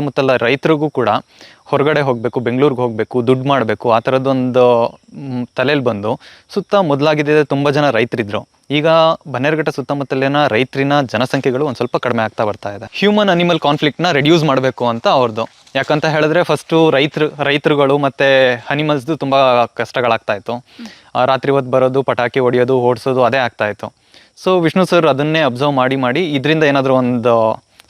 ಸುತ್ತಮುತ್ತಲ ರೈತರಿಗೂ ಕೂಡ ಹೊರಗಡೆ ಹೋಗಬೇಕು, ಬೆಂಗಳೂರಿಗೆ ಹೋಗಬೇಕು, ದುಡ್ಡು ಮಾಡಬೇಕು, ಆ ಥರದ್ದೊಂದು ತಲೆಯಲ್ಲಿ ಬಂದು ಮೊದಲಾಗಿದ್ದರೆ ತುಂಬ ಜನ ರೈತರಿದ್ರು. ಈಗ ಬನ್ನೇರುಘಟ್ಟ ಸುತ್ತಮುತ್ತಲಿನ ರೈತರಿನ ಜನಸಂಖ್ಯೆಗಳು ಒಂದು ಸ್ವಲ್ಪ ಕಡಿಮೆ ಆಗ್ತಾ ಬರ್ತಾ ಇದೆ. ಹ್ಯೂಮನ್ ಅನಿಮಲ್ ಕಾನ್ಫ್ಲಿಕ್ಟ್ನ ರೆಡ್ಯೂಸ್ ಮಾಡಬೇಕು ಅಂತ ಅವ್ರದ್ದು. ಯಾಕಂತ ಹೇಳಿದ್ರೆ ಫಸ್ಟು ರೈತರುಗಳು ಮತ್ತು ಅನಿಮಲ್ಸ್ದು ತುಂಬ ಕಷ್ಟಗಳಾಗ್ತಾ ಇತ್ತು. ರಾತ್ರಿ ಹೊತ್ತು ಬರೋದು, ಪಟಾಕಿ ಹೊಡೆಯೋದು, ಓಡಿಸೋದು ಅದೇ ಆಗ್ತಾಯಿತ್ತು. ಸೊ ವಿಷ್ಣು ಸರ್ ಅದನ್ನೇ ಅಬ್ಸರ್ವ್ ಮಾಡಿ ಇದರಿಂದ ಏನಾದರೂ ಒಂದು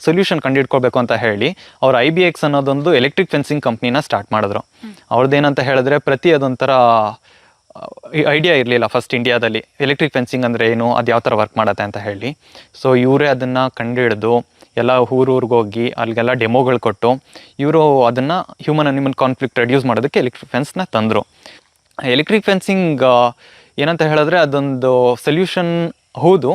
ಸೊಲ್ಯೂಷನ್ ಕಂಡುಹಿಡ್ಕೊಳ್ಬೇಕು ಅಂತ ಹೇಳಿ ಅವ್ರು IBX ಅನ್ನೋದೊಂದು ಎಲೆಕ್ಟ್ರಿಕ್ ಫೆನ್ಸಿಂಗ್ ಕಂಪ್ನಿನ ಸ್ಟಾರ್ಟ್ ಮಾಡಿದ್ರು. ಅವ್ರದ್ದೇನಂತ ಹೇಳಿದ್ರೆ ಅದೊಂಥರ ಐಡಿಯಾ ಇರಲಿಲ್ಲ ಫಸ್ಟ್ ಇಂಡಿಯಾದಲ್ಲಿ ಎಲೆಕ್ಟ್ರಿಕ್ ಫೆನ್ಸಿಂಗ್ ಅಂದರೆ ಏನು, ಅದು ಯಾವ ಥರ ವರ್ಕ್ ಮಾಡುತ್ತೆ ಅಂತ ಹೇಳಿ. ಸೊ ಇವರೇ ಅದನ್ನು ಕಂಡುಹಿಡಿದು ಎಲ್ಲ ಊರಿಗೆ ಹೋಗಿ ಅಲ್ಲಿಗೆಲ್ಲ ಡೆಮೋಗಳು ಕೊಟ್ಟು ಇವರು ಅದನ್ನು ಹ್ಯೂಮನ್ ಅನಿಮಲ್ ಕಾನ್ಫ್ಲಿಕ್ಟ್ ರೆಡ್ಯೂಸ್ ಮಾಡೋದಕ್ಕೆ ಎಲೆಕ್ಟ್ರಿಕ್ ಫೆನ್ಸ್ನ ತಂದರು. ಎಲೆಕ್ಟ್ರಿಕ್ ಫೆನ್ಸಿಂಗ್ ಏನಂತ ಹೇಳಿದ್ರೆ ಅದೊಂದು ಸೊಲ್ಯೂಷನ್ ಹೌದು,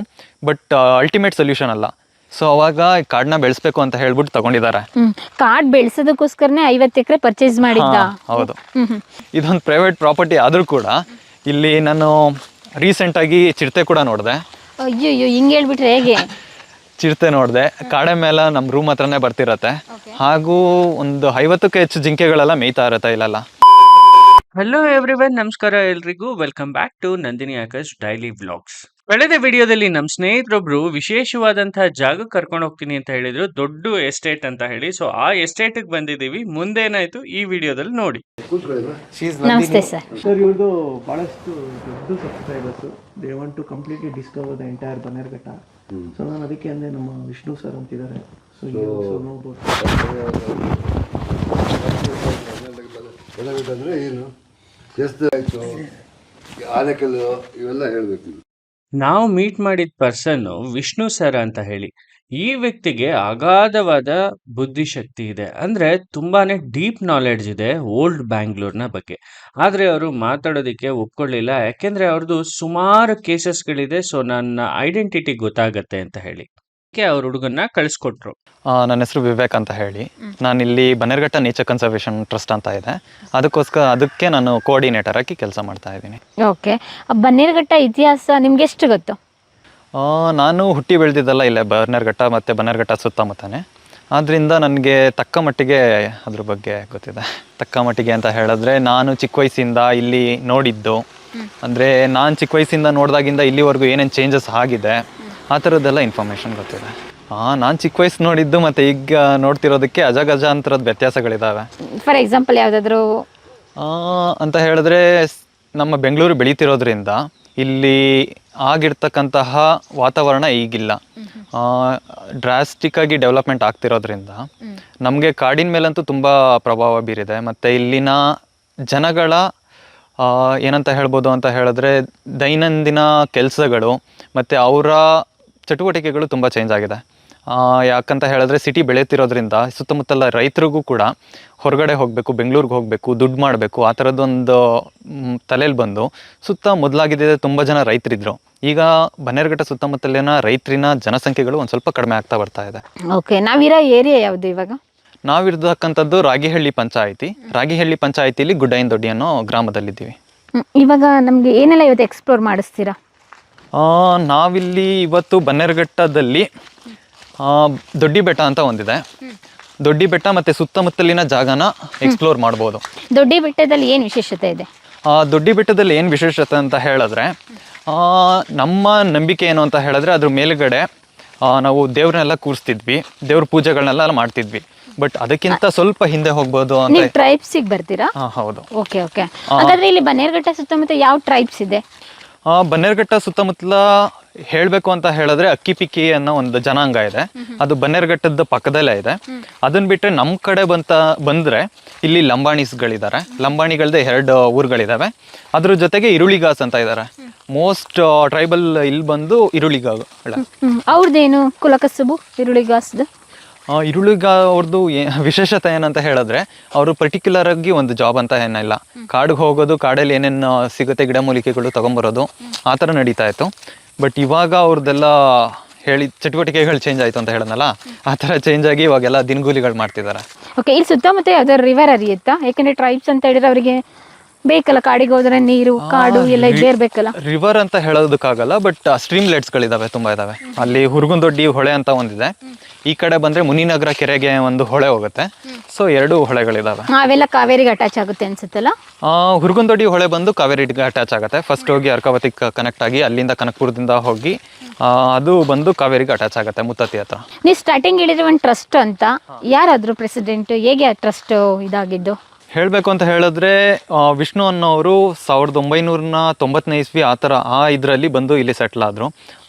ಬಟ್ ಅಲ್ಟಿಮೇಟ್ ಸೊಲ್ಯೂಷನ್ ಅಲ್ಲ. ಸೊ ಅವಾಗ ಕಾಡನ್ನ ಬೆಳೆಸಬೇಕು ಅಂತ ಹೇಳ್ಬಿಟ್ಟು ತಗೊಂಡಿದ್ದಾರೆ. ಕಾಡ್ ಬೆಳೆಸೋದಕ್ಕೋಸ್ಕರನೇ 50 ಎಕರೆ ಪರ್ಚೇಸ್ ಮಾಡಿದ್ದ. ಹೌದು, ಇದೊಂದು ಪ್ರೈವೇಟ್ ಪ್ರಾಪರ್ಟಿ ಆದರೂ ಕೂಡ ಇಲ್ಲಿ ನಾನು ರೀಸೆಂಟಾಗಿ ಚಿರತೆ ಕೂಡ ನೋಡಿದೆ. ಅಯ್ಯೋ, ಹಿಂಗೆ ಹೇಳ್ಬಿಟ್ರೆ ಹೇಗೆ? ಚಿರತೆ ನೋಡಿದೆ, ಕಾಡೆ ಮೇಲೆ ನಮ್ಮ ರೂಮ್ ಹತ್ರನೇ ಬರ್ತಿರತ್ತೆ. ಹಾಗೂ ಒಂದು 50ಕ್ಕೂ ಹೆಚ್ಚು ಜಿಂಕೆಗಳೆಲ್ಲ ಮೇಯ್ತಾ ಇರತ್ತೆ ಇಲ್ಲೆಲ್ಲ. ಹಲೋ ಎವ್ರಿವನ್, ನಮಸ್ಕಾರ ಎಲ್ರಿಗೂ. Welcome back to Nandini Akash daily vlogs. ಕಳೆದ ವಿಡಿಯೋದಲ್ಲಿ ನಮ್ಮ ಸ್ನೇಹಿತರೊಬ್ರು ವಿಶೇಷವಾದಂತಹ ಜಾಗಕ್ಕೆ ಕರ್ಕೊಂಡು ಹೋಗ್ತೀನಿ ಅಂತ ಹೇಳಿದ್ರು, ದೊಡ್ಡ ಎಸ್ಟೇಟ್ ಅಂತ ಹೇಳಿ. ಸೊ ಆ ಎಸ್ಟೇಟ್ ಬಂದಿದ್ದೀವಿ. ಮುಂದೇನಾಯ್ತು ಈ ವಿಡಿಯೋದಲ್ಲಿ ನೋಡಿ. ನಮಸ್ತೆ ಸರ್. ಸರ್, ಇವ್ರದ್ದು ಬಹಳಷ್ಟು ದೊಡ್ಡ ಸಬ್ಸ್ಕ್ರೈಬರ್ಸ್. They want to completely discover the entire Bannerghatta. So ನಾನು ಅದಕ್ಕೆ ಅಂದರೆ ನಮ್ಮ ವಿಷ್ಣು ಸರ್ ಅಂತಿದ್ದಾರೆ. ಸೊ ಬನ್ನೇರುಘಟ್ಟ ಅಂದರೆ ಏನು, ಎಷ್ಟು ಆಯಿತು, ಆನೆಕಲ್ಲು, ಇವೆಲ್ಲ ಹೇಳಬೇಕು. ನಾವು ಮೀಟ್ ಮಾಡಿದ ಪರ್ಸನ್ ವಿಷ್ಣು ಸರ್ ಅಂತ ಹೇಳಿ. ಈ ವ್ಯಕ್ತಿಗೆ ಅಗಾಧವಾದ ಬುದ್ಧಿಶಕ್ತಿ ಇದೆ, ಅಂದ್ರೆ ತುಂಬಾನೇ ಡೀಪ್ ನಾಲೆಡ್ಜ್ ಇದೆ ಓಲ್ಡ್ ಬ್ಯಾಂಗ್ಳೂರ್ನ ಬಗ್ಗೆ. ಆದ್ರೆ ಅವರು ಮಾತಾಡೋದಕ್ಕೆ ಒಪ್ಕೊಳ್ಳಿಲ್ಲ, ಯಾಕೆಂದ್ರೆ ಅವ್ರದ್ದು ಸುಮಾರು ಕೇಸಸ್ಗಳಿದೆ. ಸೊ ನನ್ನ ಐಡೆಂಟಿಟಿ ಗೊತ್ತಾಗತ್ತೆ ಅಂತ ಹೇಳಿ ಅವ್ರ ಹುಡುಗನ್ನ ಕಳಿಸ್ಕೊಟ್ರು. ನನ್ನ ಹೆಸರು ವಿವೇಕ್ ಅಂತ ಹೇಳಿ. ನಾನಿಲ್ಲಿ ಬನ್ನೇರುಘಟ್ಟ ನೇಚರ್ ಕನ್ಸರ್ವೇಷನ್ ಟ್ರಸ್ಟ್ ಅಂತ ಇದೆ, ಅದಕ್ಕೆ ನಾನು ಕೋಆರ್ಡಿನೇಟರ್ ಆಗಿ ಕೆಲಸ ಮಾಡ್ತಾ ಇದ್ದೀನಿ. ಓಕೆ, ಬನ್ನೇರುಘಟ್ಟ ಇತಿಹಾಸ ನಿಮ್ಗೆ ಎಷ್ಟು ಗೊತ್ತು? ನಾನು ಹುಟ್ಟಿ ಬೆಳೆದಿದ್ದಲ್ಲ ಇಲ್ಲೇ ಬನ್ನೇರುಘಟ್ಟ ಮತ್ತು ಬನ್ನೇರುಘಟ್ಟ ಸುತ್ತಮುತ್ತನೇ. ಆದ್ದರಿಂದ ನನಗೆ ತಕ್ಕ ಮಟ್ಟಿಗೆ ಅದ್ರ ಬಗ್ಗೆ ಗೊತ್ತಿದೆ. ತಕ್ಕ ಮಟ್ಟಿಗೆ ಅಂತ ಹೇಳಿದ್ರೆ ನಾನು ಚಿಕ್ಕ ವಯಸ್ಸಿಂದ ಇಲ್ಲಿ ನೋಡಿದ್ದು, ಅಂದರೆ ನಾನು ಚಿಕ್ಕ ವಯಸ್ಸಿಂದ ನೋಡಿದಾಗಿಂದ ಇಲ್ಲಿವರೆಗೂ ಏನೇನು ಚೇಂಜಸ್ ಆಗಿದೆ ಆ ಥರದ್ದೆಲ್ಲ ಇನ್ಫಾರ್ಮೇಷನ್ ಗೊತ್ತಿದೆ. ನಾನು ಚಿಕ್ಕ ವಯಸ್ಸು ನೋಡಿದ್ದು ಮತ್ತು ಈಗ ನೋಡ್ತಿರೋದಕ್ಕೆ ಅಜಗಜಾಂತರದ ವ್ಯತ್ಯಾಸಗಳಿದ್ದಾವೆ. ಫಾರ್ ಎಕ್ಸಾಂಪಲ್ ಯಾವುದಾದ್ರೂ ಅಂತ ಹೇಳಿದ್ರೆ, ನಮ್ಮ ಬೆಂಗಳೂರು ಬೆಳೀತಿರೋದ್ರಿಂದ ಇಲ್ಲಿ ಆಗಿರ್ತಕ್ಕಂತಹ ವಾತಾವರಣ ಈಗಿಲ್ಲ. ಡ್ರಾಸ್ಟಿಕ್ಕಾಗಿ ಡೆವಲಪ್ಮೆಂಟ್ ಆಗ್ತಿರೋದ್ರಿಂದ ನಮಗೆ ಕಾಡಿನ ಮೇಲಂತೂ ತುಂಬ ಪ್ರಭಾವ ಬೀರಿದೆ. ಮತ್ತು ಇಲ್ಲಿನ ಜನಗಳ ಏನಂತ ಹೇಳ್ಬೋದು ಅಂತ ಹೇಳಿದ್ರೆ, ದೈನಂದಿನ ಕೆಲಸಗಳು ಮತ್ತು ಅವರ ಚಟುವಟಿಕೆಗಳು ತುಂಬ ಚೇಂಜ್ ಆಗಿದೆ. ಯಾಕಂತ ಹೇಳಿದ್ರೆ ಸಿಟಿ ಬೆಳೆಯುತ್ತಿರೋದ್ರಿಂದ ಸುತ್ತಮುತ್ತಲ ರೈತರಿಗೂ ಕೂಡ ಹೊರಗಡೆ ಹೋಗಬೇಕು, ಬೆಂಗಳೂರಿಗೆ ಹೋಗಬೇಕು, ದುಡ್ಡು ಮಾಡಬೇಕು, ಆ ಥರದ್ದೊಂದು ತಲೆಯಲ್ಲಿ ಬಂದು ಮೊದಲಾಗಿದ್ದರೆ ತುಂಬ ಜನ ರೈತರಿದ್ರು. ಈಗ ಬನ್ನೇರುಘಟ್ಟ ಸುತ್ತಮುತ್ತಲಿನ ರೈತರಿನ ಜನಸಂಖ್ಯೆಗಳು ಒಂದು ಸ್ವಲ್ಪ ಕಡಿಮೆ ಆಗ್ತಾ ಬರ್ತಾ ಇದೆ. ಓಕೆ, ನಾವಿರೋ ಏರಿಯಾ ಯಾವುದು ಇವಾಗ? ನಾವಿರ್ತಕ್ಕಂಥದ್ದು ರಾಗಿಹಳ್ಳಿ ಪಂಚಾಯಿತಿ. ರಾಗಿಹಳ್ಳಿ ಪಂಚಾಯಿತಿಲಿ ಗುಡ್ಡೈನ ದೊಡ್ಡಿ ಅನ್ನೋ ಗ್ರಾಮದಲ್ಲಿದ್ದೀವಿ. ಇವಾಗ ನಮಗೆ ಏನೆಲ್ಲ ಇವತ್ತು ಎಕ್ಸ್ಪ್ಲೋರ್ ಮಾಡಿಸ್ತೀರಾ? ನಾವಿಲ್ಲಿ ಇವತ್ತು ಬನ್ನೇರುಘಟ್ಟದಲ್ಲಿ ದೊಡ್ಡಿ ಬೆಟ್ಟ ಅಂತ ಒಂದಿದೆ. ದೊಡ್ಡಿ ಬೆಟ್ಟ ಮತ್ತು ಸುತ್ತಮುತ್ತಲಿನ ಜಾಗನ ಎಕ್ಸ್ಪ್ಲೋರ್ ಮಾಡ್ಬೋದು. ದೊಡ್ಡಿ ಬೆಟ್ಟದಲ್ಲಿ ಏನು ವಿಶೇಷತೆ ಇದೆ? ದೊಡ್ಡಿ ಬೆಟ್ಟದಲ್ಲಿ ಏನು ವಿಶೇಷತೆ ಅಂತ ಹೇಳಿದ್ರೆ, ನಮ್ಮ ನಂಬಿಕೆ ಏನು ಅಂತ ಹೇಳಿದ್ರೆ, ಅದ್ರ ಮೇಲುಗಡೆ ನಾವು ದೇವ್ರನ್ನೆಲ್ಲ ಕೂರಿಸ್ತಿದ್ವಿ, ದೇವ್ರ ಪೂಜೆಗಳನ್ನೆಲ್ಲ ಮಾಡ್ತಿದ್ವಿ. ಬಟ್ ಅದಕ್ಕಿಂತ ಸ್ವಲ್ಪ ಹಿಂದೆ ಹೋಗ್ಬೋದು ಅಂತ. ಟ್ರೈಬ್ಸಿಗೆ ಬರ್ತೀರಾ? ಹೌದು. Okay okay. ಹಾಗಾದ್ರೆ ಇಲ್ಲಿ ಬನ್ನೇರುಘಟ್ಟ ಸುತ್ತಮುತ್ತ ಯಾವ ಟ್ರೈಬ್ಸ್ ಇದೆ? ಬನ್ನೇರುಘಟ್ಟ ಸುತ್ತಮುತ್ತಲ ಹೇಳಬೇಕು ಅಂತ ಹೇಳಿದ್ರೆ ಅಕ್ಕಿಪಿಕ್ಕಿ ಅನ್ನೋ ಒಂದು ಜನಾಂಗ ಇದೆ. ಅದು ಬನ್ನೇರುಘಟ್ಟದ ಪಕ್ಕದಲ್ಲೇ ಇದೆ. ಅದನ್ನ ಬಿಟ್ಟರೆ ನಮ್ಮ ಕಡೆ ಬಂದರೆ ಇಲ್ಲಿ ಲಂಬಾಣಿಸ್ಗಳಿದ್ದಾರೆ. ಲಂಬಾಣಿಗಳದ್ದು 2 ಊರುಗಳಿದ್ದಾವೆ. ಅದ್ರ ಜೊತೆಗೆ ಇರುಳಿಗಾಸ್ ಅಂತ ಇದ್ದಾರೆ. ಮೋಸ್ಟ್ ಟ್ರೈಬಲ್ ಇಲ್ಲಿ ಬಂದು ಇರುಳಿಗಾಸ್. ಅವ್ರದ್ದೇನು ಕುಲಕಸುಬು ಇರುಳಿಗಾಸ್ದು? ಅವ್ರದ್ದು ವಿಶೇಷತೆ ಏನಂತ ಹೇಳಿದ್ರೆ, ಅವರು ಪರ್ಟಿಕ್ಯುಲರ್ ಆಗಿ ಒಂದು ಜಾಬ್ ಅಂತ ಏನಿಲ್ಲ. ಕಾಡಿಗೆ ಹೋಗೋದು, ಕಾಡಲ್ಲಿ ಏನೇನು ಸಿಗುತ್ತೆ ಗಿಡಮೂಲಿಕೆಗಳು ತೊಗೊಂಬರೋದು, ಆ ಥರ ನಡೀತಾ ಇತ್ತು. ಬಟ್ ಇವಾಗ ಅವ್ರದ್ದೆಲ್ಲ ಚಟುವಟಿಕೆಗಳು ಚೇಂಜ್ ಆಯಿತು ಅಂತ ಹೇಳಿದ್ನಲ್ಲ, ಆ ಥರ ಚೇಂಜ್ ಆಗಿ ಇವಾಗೆಲ್ಲ ದಿನಗೂಲಿಗಳು ಮಾಡ್ತಿದ್ದಾರೆ. ಓಕೆ, ಇಲ್ಲಿ ಸುತ್ತಮುತ್ತ ಯಾವ್ದಾದ್ರು ರಿವರ್ ಹರಿಯುತ್ತಾ? ಯಾಕಂದರೆ ಟ್ರೈಬ್ಸ್ ಅಂತ ಹೇಳಿದ್ರೆ ಅವರಿಗೆ ಬೇಕಲ್ಲ ಕಾಡಿಗೆ ಹೋದ್ರೆ ನೀರು ಕಾಡು ಎಲ್ಲ ಇದ್ದೇ ಇರ್ಬೇಕಲ್ಲ. ರಿವರ್ ಅಂತ ಹೇಳೋದಕ್ಕಾಗಲ್ಲ, ಬಟ್ ಸ್ಟ್ರೀಮ್ಲೆಟ್ಸ್ಗಳಿದಾವೆ, ತುಂಬ ಇದಾವೆ. ಅಲ್ಲಿ ಹುರ್ಗುಂದೊಡ್ಡಿ ಹೊಳೆ ಅಂತ ಒಂದಿದೆ, ಈ ಕಡೆ ಬಂದರೆ ಮುನಿನಗರ ಕೆರೆಗೆ ಒಂದು ಹೊಳೆ ಹೋಗುತ್ತೆ. ಸೊ 2 ಹೊಳೆಗಳಿದಾವೆ. ಅವೆಲ್ಲ ಕಾವೇರಿಗೆ ಅಟ್ಯಾಚ್ ಆಗುತ್ತೆ ಅನ್ಸುತ್ತಲ್ಲ. ಹುರ್ಗುಂದೊಡ್ಡಿ ಹೊಳೆ ಬಂದು ಕಾವೇರಿಗೆ ಅಟ್ಯಾಚ್ ಆಗುತ್ತೆ. ಫಸ್ಟ್ ಹೋಗಿ ಅರ್ಕಾವತಿ ಕನೆಕ್ಟ್ ಆಗಿ ಅಲ್ಲಿಂದ ಕನಕಪುರದಿಂದ ಹೋಗಿ ಅದು ಬಂದು ಕಾವೇರಿಗೆ ಅಟ್ಯಾಚ್ ಆಗುತ್ತೆ ಮುತ್ತತ್ತಿ ಹತ್ರ. ನೀವು ಸ್ಟಾರ್ಟಿಂಗ್ ಹೇಳಿದ್ರೆ ಒಂದು ಟ್ರಸ್ಟ್ ಅಂತ, ಯಾರಾದ್ರು ಪ್ರೆಸಿಡೆಂಟ್, ಹೇಗೆ ಆ ಟ್ರಸ್ಟ್ ಇದಾಗಿದ್ದು? ಹೇಳಬೇಕು ಅಂತ ಹೇಳಿದ್ರೆ ವಿಷ್ಣು ಅನ್ನೋರು 1990ನೇ ಇಸ್ವಿ ಆ ಇದರಲ್ಲಿ ಬಂದು ಇಲ್ಲಿ ಸೆಟ್ಲ್ ಆದರು.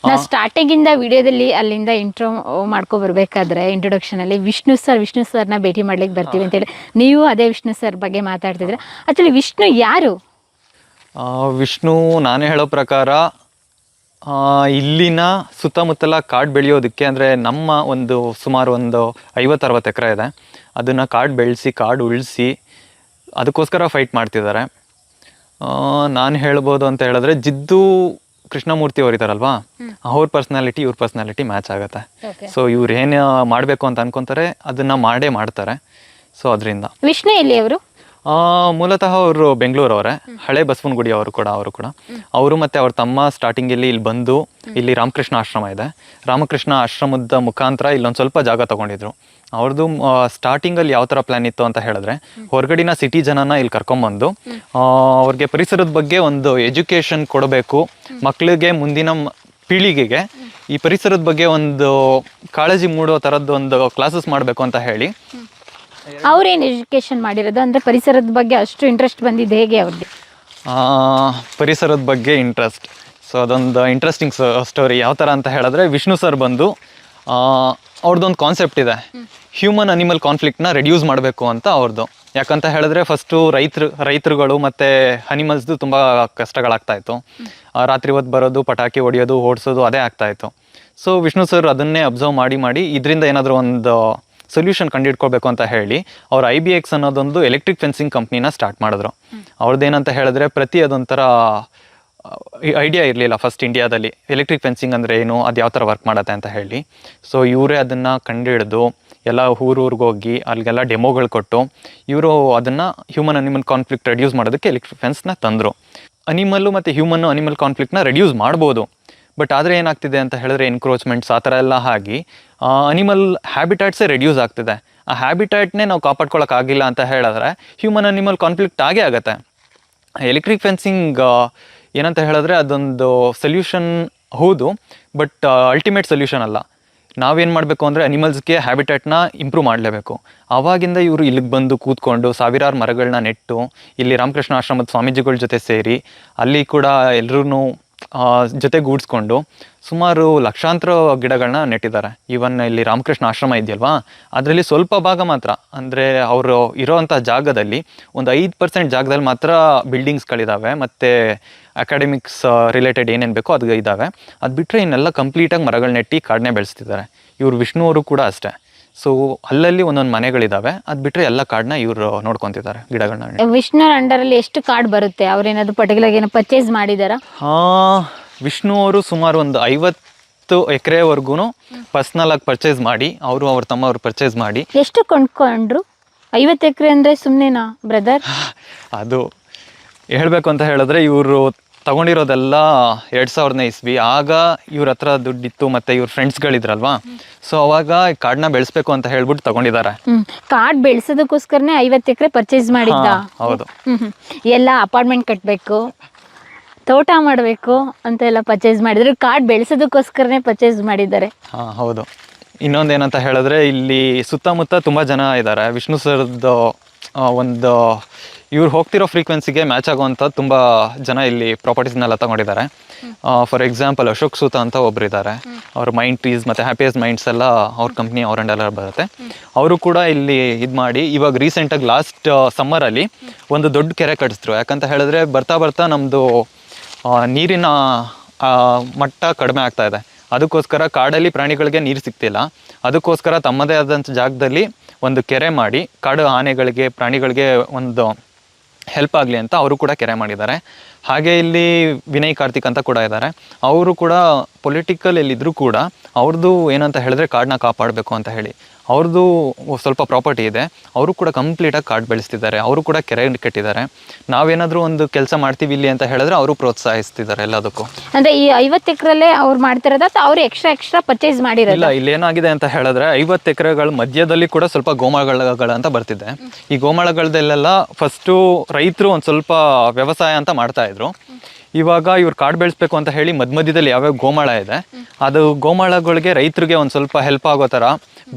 ನಾ ಸ್ಟಾರ್ಟಿಂಗ್ ಇಂದ ವಿಡಿಯೋದಲ್ಲಿ ಅಲ್ಲಿಂದ ಇಂಟ್ರೋ ಮಾಡ್ಕೊ ಬರ್ಬೇಕಾದ್ರೆ ಇಂಟ್ರೊಡಕ್ಷನ್ ಅಲ್ಲಿ ವಿಷ್ಣು ಸರ್ನ ಭೇಟಿ ಮಾಡ್ಲಿಕ್ಕೆ ಬರ್ತೀವಿ ಅಂತ ಹೇಳಿ ನೀವು ಅದೇ ವಿಷ್ಣು ಸರ್ ಬಗ್ಗೆ ಮಾತಾಡ್ತಿದ್ರೆ, ಆಕ್ಚುಲಿ ವಿಷ್ಣು ಯಾರು? ವಿಷ್ಣು ನಾನೇ ಹೇಳೋ ಪ್ರಕಾರ ಇಲ್ಲಿನ ಸುತ್ತಮುತ್ತಲ ಕಾಡು ಬೆಳೆಯೋದಕ್ಕೆ, ಅಂದರೆ ನಮ್ಮ ಸುಮಾರು ಒಂದು 50-60 ಎಕರೆ ಇದೆ, ಅದನ್ನು ಕಾಡು ಬೆಳೆಸಿ ಕಾಡು ಉಳಿಸಿ ಅದಕ್ಕೋಸ್ಕರ ಫೈಟ್ ಮಾಡ್ತಿದ್ದಾರೆ. ನಾನು ಹೇಳ್ಬೋದು ಅಂತ ಹೇಳಿದ್ರೆ ಜಿದ್ದು ಕೃಷ್ಣಮೂರ್ತಿ ಅವ್ರು ಇದ್ದಾರಲ್ವಾ, ಅವ್ರ ಪರ್ಸ್ನಾಲಿಟಿ ಇವ್ರ ಪರ್ಸ್ನಾಲಿಟಿ ಮ್ಯಾಚ್ ಆಗುತ್ತೆ. ಸೊ ಇವ್ರು ಏನು ಮಾಡಬೇಕು ಅಂತ ಅನ್ಕೊಂತಾರೆ ಅದನ್ನು ಮಾಡ್ತಾರೆ. ಸೊ ಅದರಿಂದ ವಿಷ್ಣು ಎಲ್ಲಿ ಅವರು? ಮೂಲತಃ ಅವರು ಬೆಂಗಳೂರವರೇ, ಹಳೆ ಬಸವನಗುಡಿ ಅವರು ಕೂಡ. ಅವರು ಮತ್ತು ಅವ್ರ ತಮ್ಮ ಸ್ಟಾರ್ಟಿಂಗಲ್ಲಿ ಇಲ್ಲಿ ಬಂದು, ಇಲ್ಲಿ ರಾಮಕೃಷ್ಣ ಆಶ್ರಮ ಇದೆ, ರಾಮಕೃಷ್ಣ ಆಶ್ರಮದ ಮುಖಾಂತರ ಇಲ್ಲೊಂದು ಸ್ವಲ್ಪ ಜಾಗ ತೊಗೊಂಡಿದ್ರು. ಅವ್ರದ್ದು ಸ್ಟಾರ್ಟಿಂಗಲ್ಲಿ ಯಾವ ಥರ ಪ್ಲ್ಯಾನ್ ಇತ್ತು ಅಂತ ಹೇಳಿದ್ರೆ, ಹೊರಗಡಿನ ಸಿಟಿ ಜನನ ಇಲ್ಲಿ ಕರ್ಕೊಂಬಂದು ಅವ್ರಿಗೆ ಪರಿಸರದ ಬಗ್ಗೆ ಒಂದು ಎಜುಕೇಷನ್ ಕೊಡಬೇಕು, ಮಕ್ಕಳಿಗೆ ಮುಂದಿನ ಪೀಳಿಗೆಗೆ ಈ ಪರಿಸರದ ಬಗ್ಗೆ ಒಂದು ಕಾಳಜಿ ಮೂಡೋ ಥರದ್ದು ಒಂದು ಕ್ಲಾಸಸ್ ಮಾಡಬೇಕು ಅಂತ ಹೇಳಿ. ಅವ್ರೇನು ಎಜುಕೇಶನ್ ಮಾಡಿರೋದು, ಅಂದರೆ ಪರಿಸರದ ಬಗ್ಗೆ ಅಷ್ಟು ಇಂಟ್ರೆಸ್ಟ್ ಬಂದಿದ್ದು ಹೇಗೆ ಅವ್ರಿಗೆ? ಪರಿಸರದ ಬಗ್ಗೆ ಇಂಟ್ರೆಸ್ಟ್, ಸೊ ಅದೊಂದು ಇಂಟ್ರೆಸ್ಟಿಂಗ್ ಸ್ಟೋರಿ. ಯಾವ ಥರ ಅಂತ ಹೇಳಿದ್ರೆ, ವಿಷ್ಣು ಸರ್ ಬಂದು ಅವ್ರದ್ದೊಂದು ಕಾನ್ಸೆಪ್ಟ್ ಇದೆ, ಹ್ಯೂಮನ್ ಅನಿಮಲ್ ಕಾನ್ಫ್ಲಿಕ್ಟ್ನ ರೆಡ್ಯೂಸ್ ಮಾಡಬೇಕು ಅಂತ ಅವ್ರದ್ದು. ಯಾಕಂತ ಹೇಳಿದ್ರೆ ಫಸ್ಟು ರೈತರುಗಳು ಮತ್ತು ಅನಿಮಲ್ಸ್ದು ತುಂಬ ಕಷ್ಟಗಳಾಗ್ತಾಯಿತ್ತು. ರಾತ್ರಿ ಹೊತ್ತು ಬರೋದು, ಪಟಾಕಿ ಹೊಡೆಯೋದು, ಓಡಿಸೋದು, ಅದೇ ಆಗ್ತಾಯಿತ್ತು. ಸೊ ವಿಷ್ಣು ಸರ್ ಅದನ್ನೇ ಅಬ್ಸರ್ವ್ ಮಾಡಿ ಇದರಿಂದ ಏನಾದರೂ ಒಂದು ಸೊಲ್ಯೂಷನ್ ಕಂಡುಹಿಡ್ಕೊಳ್ಬೇಕು ಅಂತ ಹೇಳಿ ಅವ್ರು IBX ಅನ್ನೋದೊಂದು ಎಲೆಕ್ಟ್ರಿಕ್ ಫೆನ್ಸಿಂಗ್ ಕಂಪ್ನಿನ ಸ್ಟಾರ್ಟ್ ಮಾಡಿದ್ರು. ಅವ್ರದ್ದೇನಂತ ಹೇಳಿದ್ರೆ, ಅದೊಂಥರ ಐಡಿಯಾ ಇರಲಿಲ್ಲ ಫಸ್ಟ್ ಇಂಡಿಯಾದಲ್ಲಿ ಎಲೆಕ್ಟ್ರಿಕ್ ಫೆನ್ಸಿಂಗ್ ಅಂದರೆ ಏನು, ಅದು ಯಾವ ಥರ ವರ್ಕ್ ಮಾಡುತ್ತೆ ಅಂತ ಹೇಳಿ. ಸೊ ಇವರೇ ಅದನ್ನು ಕಂಡುಹಿಡಿದು ಎಲ್ಲ ಊರಿಗೆ ಹೋಗಿ ಅಲ್ಲಿಗೆಲ್ಲ ಡೆಮೋಗಳು ಕೊಟ್ಟು ಇವರು ಅದನ್ನು ಹ್ಯೂಮನ್ ಅನಿಮಲ್ ಕಾನ್ಫ್ಲಿಕ್ಟ್ ರೆಡ್ಯೂಸ್ ಮಾಡೋದಕ್ಕೆ ಎಲೆಕ್ಟ್ರಿಕ್ ಫೆನ್ಸ್ನ ತಂದರು. ಅನಿಮಲ್ಲು ಮತ್ತು ಅನಿಮಲ್ ಕಾನ್ಫ್ಲಿಕ್ಟ್ನ ರೆಡ್ಯೂಸ್ ಮಾಡ್ಬೋದು, ಬಟ್ ಆದರೆ ಏನಾಗ್ತಿದೆ ಅಂತ ಹೇಳಿದ್ರೆ ಎನ್ಕ್ರೋಚ್ಮೆಂಟ್ಸ್ ಆ ಥರ ಎಲ್ಲ ಆಗಿ ಅನಿಮಲ್ ಹ್ಯಾಬಿಟ್ಯಾಟ್ಸೇ ರೆಡ್ಯೂಸ್ ಆಗ್ತಿದೆ. ಆ ಹ್ಯಾಬಿಟ್ಯಾಟ್ನೇ ನಾವು ಕಾಪಾಡ್ಕೊಳ್ಳೋಕ್ಕಾಗಿಲ್ಲ ಅಂತ ಹೇಳಿದ್ರೆ ಹ್ಯೂಮನ್ ಅನಿಮಲ್ ಕಾನ್ಫ್ಲಿಕ್ಟ್ ಆಗೇ ಆಗುತ್ತೆ. ಎಲೆಕ್ಟ್ರಿಕ್ ಫೆನ್ಸಿಂಗ್ ಏನಂತ ಹೇಳಿದ್ರೆ ಅದೊಂದು ಸೊಲ್ಯೂಷನ್ ಹೌದು, ಬಟ್ ಅಲ್ಟಿಮೇಟ್ ಸೊಲ್ಯೂಷನ್ ಅಲ್ಲ. ನಾವೇನು ಮಾಡಬೇಕು ಅಂದರೆ ಅನಿಮಲ್ಸ್ಗೆ ಹ್ಯಾಬಿಟ್ಯಾಟ್ನ ಇಂಪ್ರೂವ್ ಮಾಡಲೇಬೇಕು. ಆವಾಗಿಂದ ಇವರು ಇಲ್ಲಿಗೆ ಬಂದು ಕೂತ್ಕೊಂಡು ಸಾವಿರಾರು ಮರಗಳನ್ನ ನೆಟ್ಟು ಇಲ್ಲಿ ರಾಮಕೃಷ್ಣ ಆಶ್ರಮದ ಸ್ವಾಮೀಜಿಗಳ ಜೊತೆ ಸೇರಿ ಅಲ್ಲಿ ಕೂಡ ಎಲ್ಲರೂ ಜೊತೆಗೂಡಿಸ್ಕೊಂಡು ಸುಮಾರು ಲಕ್ಷಾಂತರ ಗಿಡಗಳನ್ನ ನೆಟ್ಟಿದ್ದಾರೆ. ಈವನ್ ಇಲ್ಲಿ ರಾಮಕೃಷ್ಣ ಆಶ್ರಮ ಇದೆಯಲ್ವಾ, ಅದರಲ್ಲಿ ಸ್ವಲ್ಪ ಭಾಗ ಮಾತ್ರ, ಅಂದರೆ ಅವರು ಇರೋವಂಥ ಜಾಗದಲ್ಲಿ ಒಂದು 5% ಜಾಗದಲ್ಲಿ ಮಾತ್ರ ಬಿಲ್ಡಿಂಗ್ಸ್ಗಳಿದ್ದಾವೆ ಮತ್ತು ಅಕಾಡೆಮಿಕ್ಸ್ ರಿಲೇಟೆಡ್ ಏನೇನು ಬೇಕೋ ಅದು ಇದ್ದಾವೆ. ಅದು ಬಿಟ್ಟರೆ ಇನ್ನೆಲ್ಲ ಕಂಪ್ಲೀಟಾಗಿ ಮರಗಳು ನೆಟ್ಟಿ ಕಾಡನ್ನೇ ಬೆಳೆಸ್ತಿದ್ದಾರೆ. ಇವರು ವಿಷ್ಣು ಅವರು ಕೂಡ ಅಷ್ಟೇ. ಸೊ ಅಲ್ಲಲ್ಲಿ ಒಂದೊಂದು ಮನೆಗಳಿದ್ದಾವೆ, ಅದು ಬಿಟ್ಟರೆ ಎಲ್ಲ ಕಾಡನ್ನ ಇವರು ನೋಡ್ಕೊತಿದ್ದಾರೆ, ಗಿಡಗಳನ್ನ. ವಿಷ್ಣು ಅಂಡರಲ್ಲಿ ಎಷ್ಟು ಕಾಡು ಬರುತ್ತೆ? ಅವ್ರೇನಾದ್ರು ಪರ್ಟಿಕ್ಯುಲರ್ ಏನೋ ಪರ್ಚೇಸ್ ಮಾಡಿದಾರಾ? ವಿಷ್ಣು ಅವರು ಸುಮಾರು ಒಂದು 50 ಎಕರೆವರೆಗೂ ಪರ್ಸ್ನಲಾಗಿ ಪರ್ಚೇಸ್ ಮಾಡಿ, ಅವ್ರ ತಮ್ಮವ್ರು ಪರ್ಚೇಸ್ ಮಾಡಿ. ಎಷ್ಟು ಕೊಂಡ್ಕೊಂಡ್ರು? 50 ಎಕರೆ ಅಂದರೆ ಸುಮ್ಮನೆನಾ ಬ್ರದರ್? ಅದು ಹೇಳಬೇಕು ಅಂತ ಹೇಳಿದ್ರೆ, ಇವರು ತಗೊಂಡಿರೋದೆಲ್ಲ 2000ನೇ ಇಸ್ವಿ. ಆಗ ಇವ್ರ ಹತ್ರ ದುಡ್ಡಿತ್ತು ಮತ್ತು ಇವ್ರ ಫ್ರೆಂಡ್ಸ್ಗಳಿದ್ರಲ್ವಾ, ಸೊ ಅವಾಗ ಕಾಡನ್ನ ಬೆಳೆಸ್ಬೇಕು ಅಂತ ಹೇಳ್ಬಿಟ್ಟು ತಗೊಂಡಿದ್ದಾರೆ. ಕಾಡು ಬೆಳೆಸೋದಕ್ಕೋಸ್ಕರನೇ 50 ಎಕರೆ ಪರ್ಚೇಸ್ ಮಾಡಿದ್ದ? ಹೌದು. ಎಲ್ಲ ಅಪಾರ್ಟ್ಮೆಂಟ್ ಕಟ್ಟಬೇಕು, ತೋಟ ಮಾಡಬೇಕು ಅಂತ ಎಲ್ಲ ಪರ್ಚೇಸ್ ಮಾಡಿದ್ರು. ಕಾಡು ಬೆಳೆಸೋದಕ್ಕೋಸ್ಕರನೇ ಪರ್ಚೇಸ್ ಮಾಡಿದ್ದಾರೆ. ಹೌದು. ಇನ್ನೊಂದೇನಂತ ಹೇಳಿದ್ರೆ, ಇಲ್ಲಿ ಸುತ್ತಮುತ್ತ ತುಂಬ ಜನ ಇದ್ದಾರೆ. ವಿಷ್ಣು ಸರ್ದು ಒಂದು ಇವ್ರು ಹೋಗ್ತಿರೋ ಫ್ರೀಕ್ವೆನ್ಸಿಗೆ ಮ್ಯಾಚ್ ಆಗುವಂಥ ತುಂಬ ಜನ ಇಲ್ಲಿ ಪ್ರಾಪರ್ಟೀಸ್ನೆಲ್ಲ ತಗೊಂಡಿದ್ದಾರೆ. ಫಾರ್ ಎಕ್ಸಾಂಪಲ್ ಅಶೋಕ್ ಸೂತ ಅಂತ ಒಬ್ರು ಇದ್ದಾರೆ. ಅವ್ರ ಮೈಂಡ್ ಟ್ರೀಸ್ ಮತ್ತು ಹ್ಯಾಪಿಯೆಸ್ಟ್ ಮೈಂಡ್ಸ್ ಎಲ್ಲ ಅವ್ರ ಕಂಪ್ನಿ ಅವರಂಡೆಲ್ಲ ಬರುತ್ತೆ. ಅವರು ಕೂಡ ಇಲ್ಲಿ ಇದು ಮಾಡಿ ಇವಾಗ ರೀಸೆಂಟಾಗಿ ಲಾಸ್ಟ್ ಸಮ್ಮರಲ್ಲಿ ಒಂದು ದೊಡ್ಡ ಕೆರೆ ಕಟ್ಟಿಸಿದ್ರು. ಯಾಕಂತ ಹೇಳಿದ್ರೆ ಬರ್ತಾ ಬರ್ತಾ ನಮ್ಮದು ನೀರಿನ ಮಟ್ಟ ಕಡಿಮೆ ಆಗ್ತಾ ಇದೆ. ಅದಕ್ಕೋಸ್ಕರ ಕಾಡಲ್ಲಿ ಪ್ರಾಣಿಗಳಿಗೆ ನೀರು ಸಿಗ್ತಿಲ್ಲ. ಅದಕ್ಕೋಸ್ಕರ ತಮ್ಮದೇ ಆದಂಥ ಜಾಗದಲ್ಲಿ ಒಂದು ಕೆರೆ ಮಾಡಿ ಕಾಡು ಆನೆಗಳಿಗೆ, ಪ್ರಾಣಿಗಳಿಗೆ ಒಂದು ಹೆಲ್ಪ್ ಆಗಲಿ ಅಂತ ಅವರು ಕೂಡ ಕೆರೆ ಮಾಡಿದ್ದಾರೆ. ಹಾಗೆ ಇಲ್ಲಿ ವಿನಯ್ ಕಾರ್ತಿಕ್ ಅಂತ ಕೂಡ ಇದ್ದಾರೆ. ಅವರು ಕೂಡ ಪೊಲಿಟಿಕಲ್ ಎಲ್ಲಿದ್ದರೂ ಕೂಡ ಅವ್ರದ್ದು ಏನಂತ ಹೇಳಿದ್ರೆ ಕಾಡನ್ನ ಕಾಪಾಡಬೇಕು ಅಂತ ಹೇಳಿ ಅವ್ರದ್ದು ಸ್ವಲ್ಪ ಪ್ರಾಪರ್ಟಿ ಇದೆ, ಅವರು ಕೂಡ ಕಂಪ್ಲೀಟಾಗಿ ಕಾಡು ಬೆಳೆಸ್ತಿದ್ದಾರೆ, ಅವರು ಕೂಡ ಕೆರೆ ಕಟ್ಟಿದ್ದಾರೆ. ನಾವೇನಾದರೂ ಒಂದು ಕೆಲಸ ಮಾಡ್ತೀವಿ ಇಲ್ಲಿ ಅಂತ ಹೇಳಿದ್ರೆ ಅವರು ಪ್ರೋತ್ಸಾಹಿಸ್ತಿದ್ದಾರೆ ಎಲ್ಲದಕ್ಕೂ. ಅಂದ್ರೆ ಈ 50 ಎಕರೆಲ್ಲೇ ಅವ್ರು ಮಾಡ್ತಿರೋದ ಅಥವಾ ಅವ್ರು ಎಕ್ಸ್ಟ್ರಾ ಪರ್ಚೇಸ್ ಮಾಡಿರೋದು? ಇಲ್ಲ, ಇಲ್ಲಿ ಏನಾಗಿದೆ ಅಂತ ಹೇಳಿದ್ರೆ 50 ಎಕರೆಗಳ ಮಧ್ಯದಲ್ಲಿ ಕೂಡ ಸ್ವಲ್ಪ ಗೋಮಾಳಗಳಂತ ಬರ್ತಿದೆ. ಈ ಗೋಮಾಳಗಳದಲ್ಲೆಲ್ಲ ಫಸ್ಟು ರೈತರು ಒಂದು ಸ್ವಲ್ಪ ವ್ಯವಸಾಯ ಅಂತ ಮಾಡ್ತಾ ಇದ್ರು. ಇವಾಗ ಇವ್ರು ಕಾಡು ಬೆಳೆಸ್ಬೇಕು ಅಂತ ಹೇಳಿ ಮಧ್ಯದಲ್ಲಿ ಯಾವ್ಯಾವ ಗೋಮಾಳ ಇದೆ, ಅದು ಗೋಮಾಳಗಳಿಗೆ ರೈತರಿಗೆ ಒಂದು ಸ್ವಲ್ಪ ಹೆಲ್ಪ್ ಆಗೋ ಥರ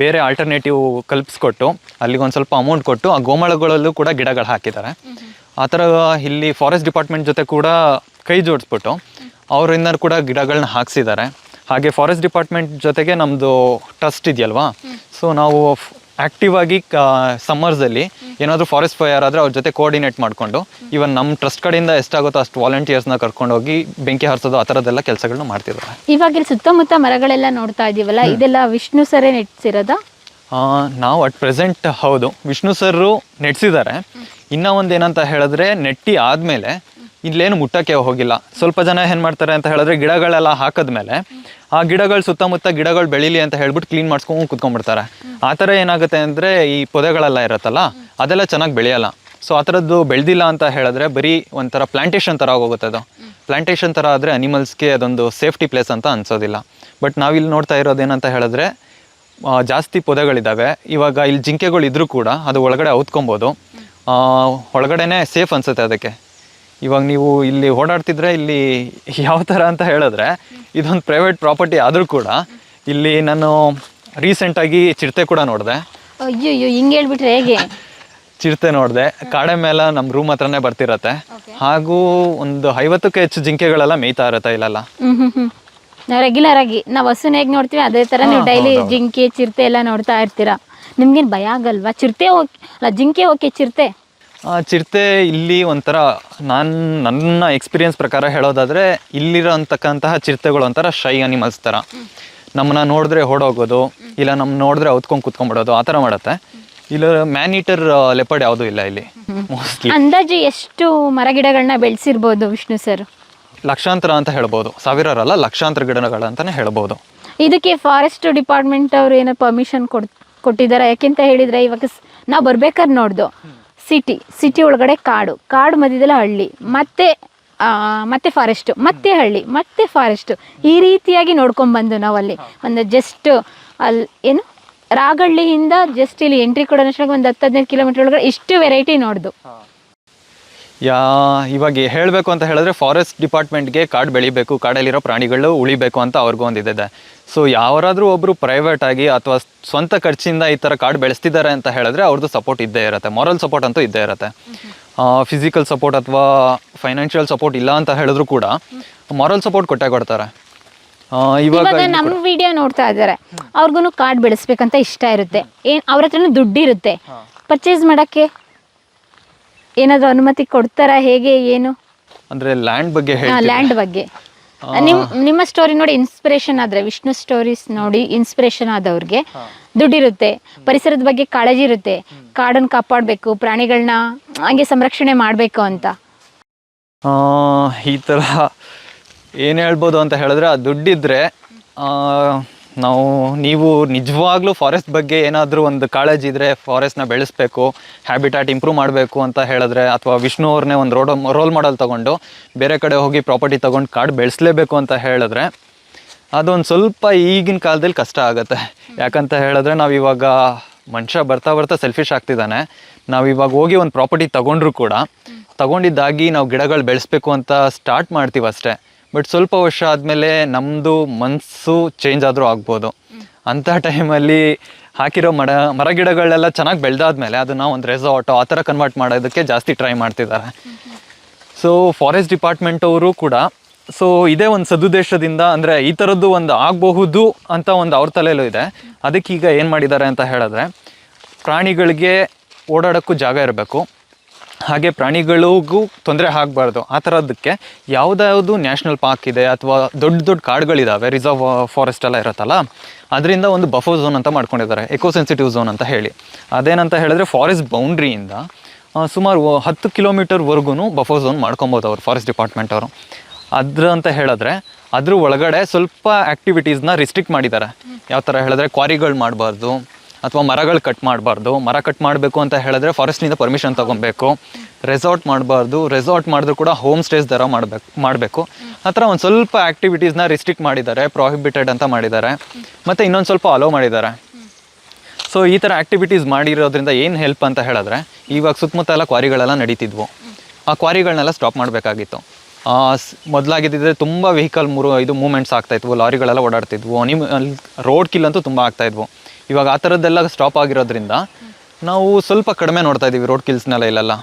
ಬೇರೆ ಆಲ್ಟರ್ನೇಟಿವ್ ಕಲ್ಪಿಸ್ಕೊಟ್ಟು ಅಲ್ಲಿಗೆ ಒಂದು ಸ್ವಲ್ಪ ಅಮೌಂಟ್ ಕೊಟ್ಟು ಆ ಗೋಮಾಳಗಳಲ್ಲೂ ಕೂಡ ಗಿಡಗಳು ಹಾಕಿದ್ದಾರೆ. ಆ ಥರ ಇಲ್ಲಿ ಫಾರೆಸ್ಟ್ ಡಿಪಾರ್ಟ್ಮೆಂಟ್ ಜೊತೆ ಕೂಡ ಕೈ ಜೋಡಿಸ್ಬಿಟ್ಟು ಅವರಿಂದ ಕೂಡ ಗಿಡಗಳನ್ನ ಹಾಕ್ಸಿದ್ದಾರೆ. ಹಾಗೆ ಫಾರೆಸ್ಟ್ ಡಿಪಾರ್ಟ್ಮೆಂಟ್ ಜೊತೆಗೆ ನಮ್ಮದು ಟ್ರಸ್ಟ್ ಇದೆಯಲ್ವಾ, ಸೊ ನಾವು ಆ್ಯಕ್ಟಿವ್ ಆಗಿ ಸಮ್ಮರ್ಸಲ್ಲಿ ಏನಾದರೂ ಫಾರೆಸ್ಟ್ ಫೈರ್ ಆದರೆ ಅವ್ರ ಜೊತೆ ಕೋಆರ್ಡಿನೇಟ್ ಮಾಡಿಕೊಂಡು ಇವನ್ ನಮ್ಮ ಟ್ರಸ್ಟ್ ಕಡೆಯಿಂದ ಎಷ್ಟಾಗುತ್ತೋ ಅಷ್ಟು ವಾಲಂಟಿಯರ್ಸ್ನ ಕರ್ಕೊಂಡೋಗಿ ಬೆಂಕಿ ಹಾರಿಸೋದು ಆ ಥರದ್ದೆಲ್ಲ ಕೆಲಸಗಳನ್ನ ಮಾಡ್ತಿದ್ದಾರೆ. ಇವಾಗ ಇಲ್ಲಿ ಸುತ್ತಮುತ್ತ ಮರಗಳೆಲ್ಲ ನೋಡ್ತಾ ಇದೀವಲ್ಲ, ಇದೆಲ್ಲ ವಿಷ್ಣು ಸರೇ ನೆಟ್ಸಿರೋದಾ? ನಾವು ಅಟ್ ಪ್ರೆಸೆಂಟ್ ಹೌದು, ವಿಷ್ಣು ಸರ್ರು ನೆಟ್ಸಿದ್ದಾರೆ. ಇನ್ನೂ ಒಂದು ಏನಂತ ಹೇಳಿದ್ರೆ, ನೆಟ್ಟಿ ಆದಮೇಲೆ ಇಲ್ಲೇನು ಮುಟ್ಟಕ್ಕೆ ಹೋಗಿಲ್ಲ. ಸ್ವಲ್ಪ ಜನ ಏನು ಮಾಡ್ತಾರೆ ಅಂತ ಹೇಳಿದ್ರೆ, ಗಿಡಗಳೆಲ್ಲ ಹಾಕಿದ್ಮೇಲೆ ಆ ಗಿಡಗಳು ಸುತ್ತಮುತ್ತ ಗಿಡಗಳು ಬೆಳೀಲಿ ಅಂತ ಹೇಳ್ಬಿಟ್ಟು ಕ್ಲೀನ್ ಮಾಡಿಸ್ಕೊಂಡು ಕುತ್ಕೊಂಡ್ಬಿಡ್ತಾರೆ. ಆ ಥರ ಏನಾಗುತ್ತೆ ಅಂದರೆ, ಈ ಪೊದೆಗಳೆಲ್ಲ ಇರುತ್ತಲ್ಲ ಅದೆಲ್ಲ ಚೆನ್ನಾಗಿ ಬೆಳೆಯಲ್ಲ. ಸೊ ಆ ಥರದ್ದು ಬೆಳೆದಿಲ್ಲ ಅಂತ ಹೇಳಿದ್ರೆ ಬರೀ ಒಂಥರ ಪ್ಲಾಂಟೇಶನ್ ಥರ ಹೋಗುತ್ತೆ. ಅದು ಪ್ಲಾಂಟೇಶನ್ ಥರ ಆದರೆ ಅನಿಮಲ್ಸ್ಗೆ ಅದೊಂದು ಸೇಫ್ಟಿ ಪ್ಲೇಸ್ ಅಂತ ಅನ್ಸೋದಿಲ್ಲ. ಬಟ್ ನಾವಿಲ್ಲಿ ನೋಡ್ತಾ ಇರೋದೇನಂತ ಹೇಳಿದ್ರೆ, ಜಾಸ್ತಿ ಪೊದೆಗಳಿದ್ದಾವೆ. ಇವಾಗ ಇಲ್ಲಿ ಜಿಂಕೆಗಳು ಇದ್ರೂ ಕೂಡ ಅದು ಒಳಗಡೆ ಔತ್ಕೊಬೋದು, ಒಳಗಡೆನೇ ಸೇಫ್ ಅನಿಸುತ್ತೆ ಅದಕ್ಕೆ. ಇವಾಗ ನೀವು ಇಲ್ಲಿ ಓಡಾಡ್ತಿದ್ರೆ ಇಲ್ಲಿ ಯಾವ ಥರ ಅಂತ ಹೇಳಿದ್ರೆ, ಇದೊಂದು ಪ್ರೈವೇಟ್ ಪ್ರಾಪರ್ಟಿ ಆದರೂ ಕೂಡ ಇಲ್ಲಿ ನಾನು ರೀಸೆಂಟಾಗಿ ಚಿರತೆ ಕೂಡ ನೋಡಿದೆ. ಅಯ್ಯೋ, ಹಿಂಗೆ ಹೇಳ್ಬಿಟ್ರೆ ಹೇಗೆ? ಚಿರತೆ ನೋಡಿದೆ, ಕಾಡೆ ಮೇಲೆ ನಮ್ಮ ರೂಮ್ ಹತ್ರನೇ ಬರ್ತಿರತ್ತೆ. ಹಾಗೂ ಒಂದು 50ಕ್ಕೂ ಹೆಚ್ಚು ಜಿಂಕೆಗಳೆಲ್ಲ ಮೇಯ್ತಾ ಇರತ್ತೆ ಇಲ್ಲೆಲ್ಲ. ನಾವು ರೆಗ್ಯುಲರ್ ಆಗಿ ನಾವು ಹಸುನ ಹೇಗೆ ನೋಡ್ತೀವಿ ಅದೇ ಥರ ನೀವು ಡೈಲಿ ಜಿಂಕೆ ಚಿರತೆ ಎಲ್ಲ ನೋಡ್ತಾ ಇರ್ತೀರಾ. ನಿಮ್ಗೇನು ಭಯ ಆಗಲ್ವಾ? ಚಿರತೆ ಓಕೆ ಅಲ್ಲ, ಜಿಂಕೆ ಓಕೆ, ಚಿರತೆ ಚಿರತೆ ಇಲ್ಲಿ ಒಂಥರ ನನ್ನ ಎಕ್ಸ್ಪೀರಿಯನ್ಸ್ ಪ್ರಕಾರ ಹೇಳೋದಾದರೆ, ಇಲ್ಲಿರೋ ಅಂತಕ್ಕಂತಹ ಚಿರತೆಗಳು ಒಂಥರ ಶೈ ಅನಿಮಲ್ಸ್ ಥರ. ನಮ್ಮನ್ನ ನೋಡಿದ್ರೆ ಓಡೋಗೋದು, ಇಲ್ಲ ನಮ್ಮ ನೋಡಿದ್ರೆ ಔತ್ಕೊಂಡು ಕುತ್ಕೊಂಡ್ಬಿಡೋದು, ಆ ಥರ ಮಾಡುತ್ತೆ. ಇಲ್ಲ ಮ್ಯಾನ್ ಈಟರ್ ಲೆಪರ್ಡ್ ಯಾವುದೂ ಇಲ್ಲ ಇಲ್ಲಿ ಮೋಸ್ಟ್ಲಿ. ಅಂದಾಜು ಎಷ್ಟು ಮರಗಿಡಗಳನ್ನ ಬೆಳೆಸಿರ್ಬೋದು ವಿಷ್ಣು ಸರ್? ಲಕ್ಷಾಂತರ ಅಂತ ಹೇಳ್ಬೋದು, ಸಾವಿರಾರಲ್ಲ, ಲಕ್ಷಾಂತರ ಗಿಡಗಳಂತಾನೆ ಹೇಳ್ಬೋದು. ಇದಕ್ಕೆ ಫಾರೆಸ್ಟ್ ಡಿಪಾರ್ಟ್ಮೆಂಟ್ ಅವರು ಏನೋ ಪರ್ಮಿಷನ್ ಕೊಟ್ಟಿದ್ದಾರೆ? ಯಾಕೆಂತ ಹೇಳಿದರೆ, ಇವಾಗ ನಾವು ಬರ್ಬೇಕಾದ್ರೆ ನೋಡ್ದು ಸಿಟಿ ಒಳಗಡೆ ಕಾಡು ಮಧ್ಯದಲ್ಲಿ ಹಳ್ಳಿ, ಮತ್ತೆ ಫಾರೆಸ್ಟು, ಮತ್ತೆ ಹಳ್ಳಿ, ಮತ್ತೆ ಫಾರೆಸ್ಟು, ಈ ರೀತಿಯಾಗಿ ನೋಡ್ಕೊಂಡ್ಬಂದು ನಾವಲ್ಲಿ ಒಂದು ಜಸ್ಟ್ ಅಲ್ಲಿ ಏನು ರಾಗಹಳ್ಳಿಯಿಂದ ಜಸ್ಟ್ ಇಲ್ಲಿ ಎಂಟ್ರಿ ಕೊಡೋಷ್ಟೊಳಗೆ ಒಂದು 10-15 ಕಿಲೋಮೀಟರ್ ಒಳಗಡೆ ಇಷ್ಟು ವೆರೈಟಿ ನೋಡ್ದು. ಇವಾಗ ಹೇಳಬೇಕು ಅಂತ ಹೇಳಿದ್ರೆ, ಫಾರೆಸ್ಟ್ ಡಿಪಾರ್ಟ್ಮೆಂಟ್ಗೆ ಕಾಡು ಬೆಳಿಬೇಕು, ಕಾಡಲ್ಲಿರೋ ಪ್ರಾಣಿಗಳು ಉಳಿಬೇಕು ಅಂತ ಅವ್ರಿಗೂ ಒಂದಿದೆ. ಸೊ ಯಾರಾದರೂ ಒಬ್ಬರು ಪ್ರೈವೇಟ್ ಆಗಿ ಅಥವಾ ಸ್ವಂತ ಖರ್ಚಿಂದ ಈ ಥರ ಕಾಡು ಬೆಳೆಸ್ತಿದ್ದಾರೆ ಅಂತ ಹೇಳಿದ್ರೆ ಅವ್ರದ್ದು ಸಪೋರ್ಟ್ ಇದ್ದೇ ಇರುತ್ತೆ, ಮಾರಲ್ ಸಪೋರ್ಟ್ ಅಂತೂ ಇದ್ದೇ ಇರುತ್ತೆ. ಫಿಸಿಕಲ್ ಸಪೋರ್ಟ್ ಅಥವಾ ಫೈನಾನ್ಷಿಯಲ್ ಸಪೋರ್ಟ್ ಇಲ್ಲ ಅಂತ ಹೇಳಿದ್ರು ಕೂಡ ಮಾರಲ್ ಸಪೋರ್ಟ್ ಕೊಟ್ಟೇ ಕೊಡ್ತಾರೆ. ಇವಾಗ ನಮ್ಮ ವಿಡಿಯೋ ನೋಡ್ತಾ ಇದ್ದಾರೆ, ಅವ್ರಿಗೂ ಕಾಡು ಬೆಳೆಸ್ಬೇಕಂತ ಇಷ್ಟ ಇರುತ್ತೆ, ಅವ್ರ ಹತ್ರನೂ ದುಡ್ಡಿರುತ್ತೆ, ಪರ್ಚೇಸ್ ಮಾಡೋಕ್ಕೆ ಏನಾದರೂ ಅನುಮತಿ ಕೊಡ್ತಾರಾ? ಹೇಗೆ ಏನು ಅಂದರೆ ಲ್ಯಾಂಡ್ ಬಗ್ಗೆ ಲ್ಯಾಂಡ್ ಬಗ್ಗೆ ನಿಮ್ಮ ಸ್ಟೋರಿ ನೋಡಿ ಇನ್ಸ್ಪಿರೇಷನ್ ಆದ್ರೆ, ವಿಷ್ಣು ಸ್ಟೋರೀಸ್ ನೋಡಿ ಇನ್ಸ್ಪಿರೇಷನ್ ಆದವ್ರಿಗೆ ದುಡ್ಡಿರುತ್ತೆ, ಪರಿಸರದ ಬಗ್ಗೆ ಕಾಳಜಿ ಇರುತ್ತೆ, ಕಾಡನ್ನು ಕಾಪಾಡಬೇಕು, ಪ್ರಾಣಿಗಳನ್ನ ಹಂಗೆ ಸಂರಕ್ಷಣೆ ಮಾಡಬೇಕು ಅಂತ. ಈ ಥರ ಏನು ಹೇಳ್ಬೋದು ಅಂತ ಹೇಳಿದ್ರೆ, ಆ ದುಡ್ಡಿದ್ರೆ ನೀವು ನಿಜವಾಗ್ಲೂ ಫಾರೆಸ್ಟ್ ಬಗ್ಗೆ ಏನಾದರೂ ಒಂದು ಕಾಳಜಿ ಇದ್ದರೆ, ಫಾರೆಸ್ಟ್ನ ಬೆಳೆಸಬೇಕು, ಹ್ಯಾಬಿಟ್ಯಾಟ್ ಇಂಪ್ರೂವ್ ಮಾಡಬೇಕು ಅಂತ ಹೇಳಿದ್ರೆ, ಅಥವಾ ವಿಷ್ಣು ಅವ್ರನ್ನೇ ಒಂದು ರೋಲ್ ಮಾಡೆಲ್ ತೊಗೊಂಡು ಬೇರೆ ಕಡೆ ಹೋಗಿ ಪ್ರಾಪರ್ಟಿ ತೊಗೊಂಡು ಕಾಡು ಬೆಳೆಸಲೇಬೇಕು ಅಂತ ಹೇಳಿದ್ರೆ, ಅದೊಂದು ಸ್ವಲ್ಪ ಈಗಿನ ಕಾಲದಲ್ಲಿ ಕಷ್ಟ ಆಗುತ್ತೆ. ಯಾಕಂತ ಹೇಳಿದ್ರೆ, ನಾವಿವಾಗ ಮನುಷ್ಯ ಬರ್ತಾ ಸೆಲ್ಫಿಶ್ ಆಗ್ತಿದ್ದಾನೆ. ನಾವಿವಾಗ ಹೋಗಿ ಒಂದು ಪ್ರಾಪರ್ಟಿ ತೊಗೊಂಡ್ರು ಕೂಡ ತೊಗೊಂಡಿದ್ದಾಗಿ ನಾವು ಗಿಡಗಳು ಬೆಳೆಸಬೇಕು ಅಂತ ಸ್ಟಾರ್ಟ್ ಮಾಡ್ತೀವಿ ಅಷ್ಟೇ. ಬಟ್ ಸ್ವಲ್ಪ ವರ್ಷ ಆದಮೇಲೆ ನಮ್ಮದು ಮನಸ್ಸು ಚೇಂಜ್ ಆದರೂ ಆಗ್ಬೋದು. ಅಂಥ ಟೈಮಲ್ಲಿ ಹಾಕಿರೋ ಮರ ಗಿಡಗಳೆಲ್ಲ ಚೆನ್ನಾಗಿ ಬೆಳೆದಾದ್ಮೇಲೆ ಅದನ್ನು ಒಂದು ರೆಸಾರ್ಟು ಆ ಥರ ಕನ್ವರ್ಟ್ ಮಾಡೋದಕ್ಕೆ ಜಾಸ್ತಿ ಟ್ರೈ ಮಾಡ್ತಿದ್ದಾರೆ. ಸೊ ಫಾರೆಸ್ಟ್ ಡಿಪಾರ್ಟ್ಮೆಂಟ್ ಅವರು ಕೂಡ ಇದೇ ಒಂದು ಸದುದ್ದೇಶದಿಂದ, ಅಂದರೆ ಈ ಥರದ್ದು ಒಂದು ಆಗಬಹುದು ಅಂತ ಒಂದು ಅವ್ರ ತಲೆಯಲ್ಲೂ ಇದೆ. ಅದಕ್ಕೀಗ ಏನು ಮಾಡಿದ್ದಾರೆ ಅಂತ ಹೇಳಿದ್ರೆ, ಪ್ರಾಣಿಗಳಿಗೆ ಓಡಾಡೋಕ್ಕೂ ಜಾಗ ಇರಬೇಕು, ಹಾಗೆ ಪ್ರಾಣಿಗಳಿಗೂ ತೊಂದರೆ ಆಗಬಾರ್ದು. ಆ ಥರದಕ್ಕೆ ಯಾವುದ್ಯಾವುದು ನ್ಯಾಷನಲ್ ಪಾರ್ಕ್ ಇದೆ ಅಥವಾ ದೊಡ್ಡ ಕಾಡುಗಳಿದ್ದಾವೆ, ರಿಸರ್ವ್ ಫಾರೆಸ್ಟ್ ಎಲ್ಲ ಇರುತ್ತಲ್ಲ, ಅದರಿಂದ ಒಂದು ಬಫರ್ ಝೋನ್ ಅಂತ ಮಾಡ್ಕೊಂಡಿದ್ದಾರೆ, ಎಕೋ ಸೆನ್ಸಿಟಿವ್ ಝೋನ್ ಅಂತ ಹೇಳಿ. ಅದೇನಂತ ಹೇಳಿದ್ರೆ, ಫಾರೆಸ್ಟ್ ಬೌಂಡ್ರಿಯಿಂದ ಸುಮಾರು 10 ಕಿಲೋಮೀಟರ್ವರೆಗೂ ಬಫರ್ ಝೋನ್ ಮಾಡ್ಕೊಬೋದು ಅವರು, ಫಾರೆಸ್ಟ್ ಡಿಪಾರ್ಟ್ಮೆಂಟ್ ಅವರು. ಅಂತ ಹೇಳಿದ್ರೆ ಅದ್ರ ಒಳಗಡೆ ಸ್ವಲ್ಪ ಆ್ಯಕ್ಟಿವಿಟೀಸ್ನ ರಿಸ್ಟ್ರಿಕ್ಟ್ ಮಾಡಿದ್ದಾರೆ. ಯಾವ ಥರ ಹೇಳಿದ್ರೆ, ಕ್ವಾರಿಗಳು ಮಾಡಬಾರ್ದು, ಅಥವಾ ಮರಗಳು ಕಟ್ ಮಾಡಬಾರ್ದು. ಮರ ಕಟ್ ಮಾಡಬೇಕು ಅಂತ ಹೇಳಿದ್ರೆ ಫಾರೆಸ್ಟ್ನಿಂದ ಪರ್ಮಿಷನ್ ತೊಗೊಬೇಕು. ರೆಸಾರ್ಟ್ ಮಾಡಬಾರ್ದು. ರೆಸಾರ್ಟ್ ಮಾಡಿದ್ರು ಕೂಡ ಹೋಮ್ ಸ್ಟೇಸ್ ಥರ ಮಾಡಬೇಕು. ಆ ಥರ ಒಂದು ಸ್ವಲ್ಪ ಆ್ಯಕ್ಟಿವಿಟೀಸ್ನ ರಿಸ್ಟ್ರಿಕ್ಟ್ ಮಾಡಿದ್ದಾರೆ, ಪ್ರೊಹಿಬಿಟೆಡ್ ಅಂತ ಮಾಡಿದ್ದಾರೆ. ಮತ್ತು ಇನ್ನೊಂದು ಸ್ವಲ್ಪ ಅಲೋ ಮಾಡಿದ್ದಾರೆ. ಸೊ ಈ ಥರ ಆ್ಯಕ್ಟಿವಿಟೀಸ್ ಮಾಡಿರೋದ್ರಿಂದ ಏನು ಹೆಲ್ಪ್ ಅಂತ ಹೇಳಿದ್ರೆ, ಇವಾಗ ಸುತ್ತಮುತ್ತ ಎಲ್ಲ ಕ್ವಾರಿಗಳೆಲ್ಲ ನಡೀತಿದ್ವು. ಆ ಕ್ವಾರಿಗಳನ್ನೆಲ್ಲ ಸ್ಟಾಪ್ ಮಾಡಬೇಕಾಗಿತ್ತು. ಮೊದಲಾಗಿದ್ದರೆ ತುಂಬ ವೆಹಿಕಲ್ ಮೂವ್ಮೆಂಟ್ಸ್ ಆಗ್ತಾಯಿದ್ವು, ಲಾರಿಗಳೆಲ್ಲ ಓಡಾಡ್ತಿದ್ವು, ಅಲ್ಲಿ ರೋಡ್ ಕಿಲ್ ಅಂತೂ ತುಂಬ ಆಗ್ತಾಯಿದ್ವು. ಇವಾಗ ಆ ಥರದ್ದೆಲ್ಲ ಸ್ಟಾಪ್ ಆಗಿರೋದ್ರಿಂದ ನಾವು ಸ್ವಲ್ಪ ಕಡಿಮೆ ನೋಡ್ತಾ ಇದ್ದೀವಿ ರೋಡ್ ಕಿಲ್ಸ್ನೆಲ್ಲ ಇಲ್ಲೆಲ್ಲ.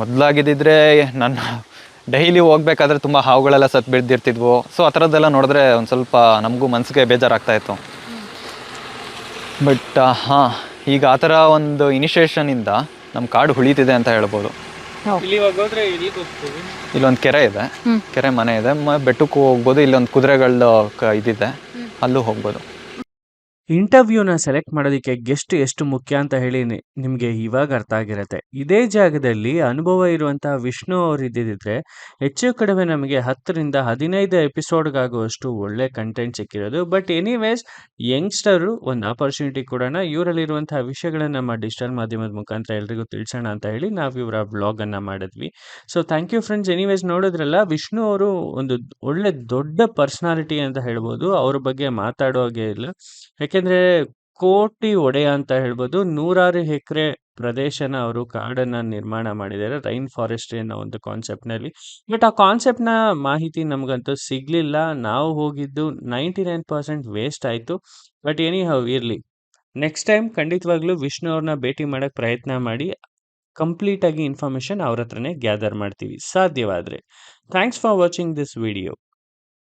ಮೊದಲಾಗಿದ್ದಿದ್ರೆ ನನ್ನ ಡೈಲಿ ಹೋಗ್ಬೇಕಾದ್ರೆ ತುಂಬ ಹಾವುಗಳೆಲ್ಲ ಸತ್ತು ಬಿದ್ದಿರ್ತಿದ್ವು. ಸೊ ಆ ಥರದ್ದೆಲ್ಲ ನೋಡಿದ್ರೆ ಒಂದು ಸ್ವಲ್ಪ ನಮಗೂ ಮನಸ್ಸಿಗೆ ಬೇಜಾರಾಗ್ತಾಯಿತ್ತು. ಬಟ್ ಹಾಂ, ಈಗ ಆ ಥರ ಒಂದು ಇನಿಷಿಯೇಷನಿಂದ ನಮ್ಮ ಕಾಡು ಉಳಿತಿದೆ ಅಂತ ಹೇಳ್ಬೋದು. ಇಲ್ಲಿ ಇವಾಗ ಹೋದ್ರೆ ಇಲ್ಲಿಗೆ ಹೋಗ್ತೀವಿ. ಇಲ್ಲೊಂದು ಕೆರೆ ಇದೆ, ಕೆರೆ ಮನೆ ಇದೆ, ಬೆಟ್ಟಕ್ಕೂ ಹೋಗ್ಬೋದು. ಇಲ್ಲೊಂದು ಕುದುರೆಗಳ ಇದಿದೆ, ಅಲ್ಲೂ ಹೋಗ್ಬೋದು. ಇಂಟರ್ವ್ಯೂನ ಸೆಲೆಕ್ಟ್ ಮಾಡೋದಕ್ಕೆ ಗೆಸ್ಟ್ ಎಷ್ಟು ಮುಖ್ಯ ಅಂತ ಹೇಳಿ ನಿಮಗೆ ಇವಾಗ ಅರ್ಥ ಆಗಿರುತ್ತೆ. ಇದೇ ಜಾಗದಲ್ಲಿ ಅನುಭವ ಇರುವಂತಹ ವಿಷ್ಣು ಅವರು ಇದ್ದಿದ್ರೆ ಹೆಚ್ಚು ಕಡಿಮೆ ನಮಗೆ 10ರಿಂದ 15 ಎಪಿಸೋಡ್ಗಾಗುವಷ್ಟು ಒಳ್ಳೆ ಕಂಟೆಂಟ್ ಸಿಕ್ಕಿರೋದು. ಬಟ್ ಎನಿವೇಸ್, ಯಂಗ್ಸ್ಟರು ಒಂದು ಆಪರ್ಚುನಿಟಿ ಕೊಡೋಣ, ಇವರಲ್ಲಿರುವಂತಹ ವಿಷಯಗಳನ್ನ ನಮ್ಮ ಡಿಜಿಟಲ್ ಮಾಧ್ಯಮದ ಮುಖಾಂತರ ಎಲ್ರಿಗೂ ತಿಳಿಸೋಣ ಅಂತ ಹೇಳಿ ನಾವು ಇವರ ವ್ಲಾಗನ್ನು ಮಾಡಿದ್ವಿ. So thank you friends. Anyways, ನೋಡಿದ್ರಲ್ಲ, ವಿಷ್ಣು ಅವರು ಒಂದು ಒಳ್ಳೆ ದೊಡ್ಡ ಪರ್ಸನಾಲಿಟಿ ಅಂತ ಹೇಳ್ಬೋದು. ಅವ್ರ ಬಗ್ಗೆ ಮಾತಾಡೋ ಹಾಗೆ ಇಲ್ಲ. ಯಾಕೆಂದ್ರೆ ಕೋಟಿ ಒಡೆಯ ಅಂತ ಹೇಳ್ಬೋದು. 100 ಎಕರೆ ಪ್ರದೇಶನ ಅವರು ಕಾಡನ್ನ ನಿರ್ಮಾಣ ಮಾಡಿದ್ದಾರೆ, ರೈನ್ ಫಾರೆಸ್ಟ್ರಿ ಅನ್ನೋ ಒಂದು ಕಾನ್ಸೆಪ್ಟ್ನಲ್ಲಿ. ಬಟ್ ಆ ಕಾನ್ಸೆಪ್ಟ್ನ ಮಾಹಿತಿ ನಮಗಂತೂ ಸಿಗ್ಲಿಲ್ಲ. ನಾವು ಹೋಗಿದ್ದು 99% ವೇಸ್ಟ್ ಆಯಿತು. ಬಟ್ ಎನಿ ಹೌ ಇರಲಿ, ನೆಕ್ಸ್ಟ್ ಟೈಮ್ ಖಂಡಿತವಾಗ್ಲೂ ವಿಷ್ಣು ಅವ್ರನ್ನ ಭೇಟಿ ಮಾಡೋಕ್ಕೆ ಪ್ರಯತ್ನ ಮಾಡಿ. ಕಂಪ್ಲೀಟಾಗಿ ಇನ್ಫಾರ್ಮೇಷನ್ ಅವ್ರ ಹತ್ರನೇ ಗ್ಯಾದರ್ ಮಾಡ್ತೀವಿ ಸಾಧ್ಯವಾದರೆ. Thanks for watching this video.